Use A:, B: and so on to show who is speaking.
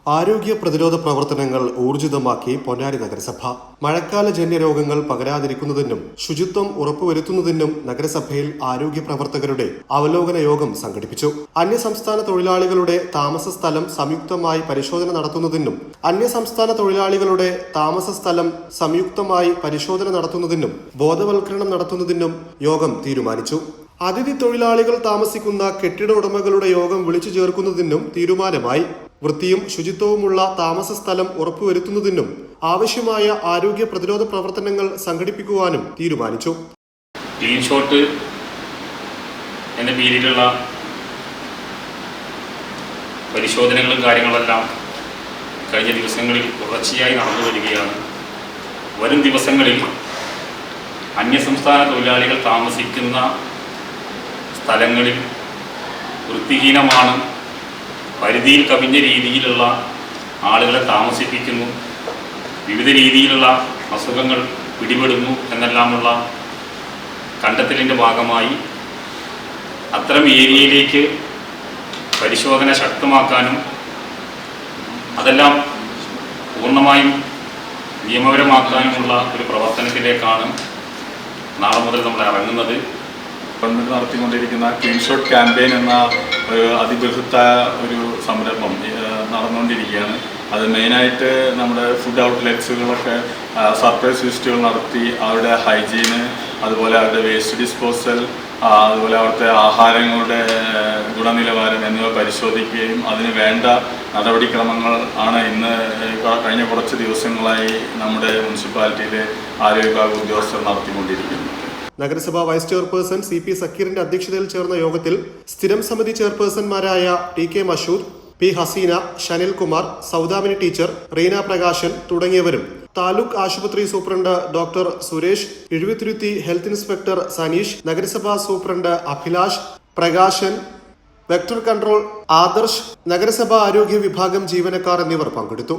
A: ആരോഗ്യ പ്രതിരോധ പ്രവർത്തനങ്ങൾ ഊർജിതമാക്കി പൊന്നാനി നഗരസഭ. മഴക്കാലജന്യ രോഗങ്ങൾ പകരാതിരിക്കുന്നതിനും ശുചിത്വം ഉറപ്പുവരുത്തുന്നതിനും നഗരസഭയിൽ ആരോഗ്യ പ്രവർത്തകരുടെ അവലോകന യോഗം സംഘടിപ്പിച്ചു. അന്യസംസ്ഥാന തൊഴിലാളികളുടെ താമസ സ്ഥലം സംയുക്തമായി പരിശോധന നടത്തുന്നതിനും ബോധവൽക്കരണം നടത്തുന്നതിനും യോഗം തീരുമാനിച്ചു. അതിഥി തൊഴിലാളികൾ താമസിക്കുന്ന കെട്ടിട ഉടമകളുടെ യോഗം വിളിച്ചു ചേർക്കുന്നതിനും തീരുമാനമായി. വൃത്തിയും ശുചിത്വവുമുള്ള താമസ സ്ഥലം ഉറപ്പുവരുത്തുന്നതിനും ആവശ്യമായ ആരോഗ്യ പ്രതിരോധ പ്രവർത്തനങ്ങൾ സംഘടിപ്പിക്കുവാനും തീരുമാനിച്ചു.
B: ക്ലീൻ ഷോട്ട് എന്ന പേരിലുള്ള പരിശോധനകളും കാര്യങ്ങളെല്ലാം കഴിഞ്ഞ ദിവസങ്ങളിൽ തുടർച്ചയായി നടന്നു വരികയാണ്. വരും ദിവസങ്ങളിൽ അന്യസംസ്ഥാന തൊഴിലാളികൾ താമസിക്കുന്ന സ്ഥലങ്ങളിൽ വൃത്തിഹീനമാണ്, പരിധിയിൽ കവിഞ്ഞ രീതിയിലുള്ള ആളുകളെ താമസിപ്പിക്കുന്നു, വിവിധ രീതിയിലുള്ള അസുഖങ്ങൾ പിടിപെടുന്നു എന്നെല്ലാമുള്ള കണ്ടെത്തലിൻ്റെ ഭാഗമായി അത്തരം ഏരിയയിലേക്ക് പരിശോധന ശക്തമാക്കാനും അതെല്ലാം പൂർണ്ണമായും നിയമപരമാക്കാനുമുള്ള ഒരു പ്രവർത്തനത്തിലേക്കാണ് നാളെ മുതൽ നമ്മൾ ഇറങ്ങുന്നത്.
C: ഗവൺമെൻറ് നടത്തിക്കൊണ്ടിരിക്കുന്ന ക്ലീൻ ഷോട്ട് ക്യാമ്പയിൻ എന്ന ഒരു അതിബൃഹത്തായ ഒരു സംരംഭം നടന്നുകൊണ്ടിരിക്കുകയാണ്. അത് മെയിനായിട്ട് നമ്മുടെ ഫുഡ് ഔട്ട്ലെറ്റ്സുകളൊക്കെ സർപ്രൈസ് വിസിറ്റുകൾ നടത്തി അവരുടെ ഹൈജീന്, അതുപോലെ അവരുടെ വേസ്റ്റ് ഡിസ്പോസൽ, അതുപോലെ അവിടുത്തെ ആഹാരങ്ങളുടെ ഗുണനിലവാരം എന്നിവ പരിശോധിക്കുകയും അതിന് വേണ്ട നടപടിക്രമങ്ങൾ ആണ് ഇന്ന് കഴിഞ്ഞ കുറച്ച് ദിവസങ്ങളായി നമ്മുടെ മുനിസിപ്പാലിറ്റിയിലെ ആരോഗ്യ വിഭാഗ ഉദ്യോഗസ്ഥർ നടത്തിക്കൊണ്ടിരിക്കുന്നത്.
A: നഗരസഭാ വൈസ് ചെയർപേഴ്സൺ CP സക്കീറിന്റെ അധ്യക്ഷതയിൽ ചേർന്ന യോഗത്തിൽ സ്ഥിരം സമിതി ചെയർപേഴ്സൺമാരായ TK Mashood, P Haseena, Shanilkumar, Saudamini teacher, Reena Prakashan തുടങ്ങിയവരും താലൂക്ക് ആശുപത്രി superintendent doctor Suresh, Ezhuvithuruthi health inspector Saneesh, നഗരസഭാ superintendent Abhilash, Prakashan, vector control Adarsh, നഗരസഭാ ആരോഗ്യ വിഭാഗം ജീവനക്കാർ എന്നിവർ പങ്കെടുത്തു.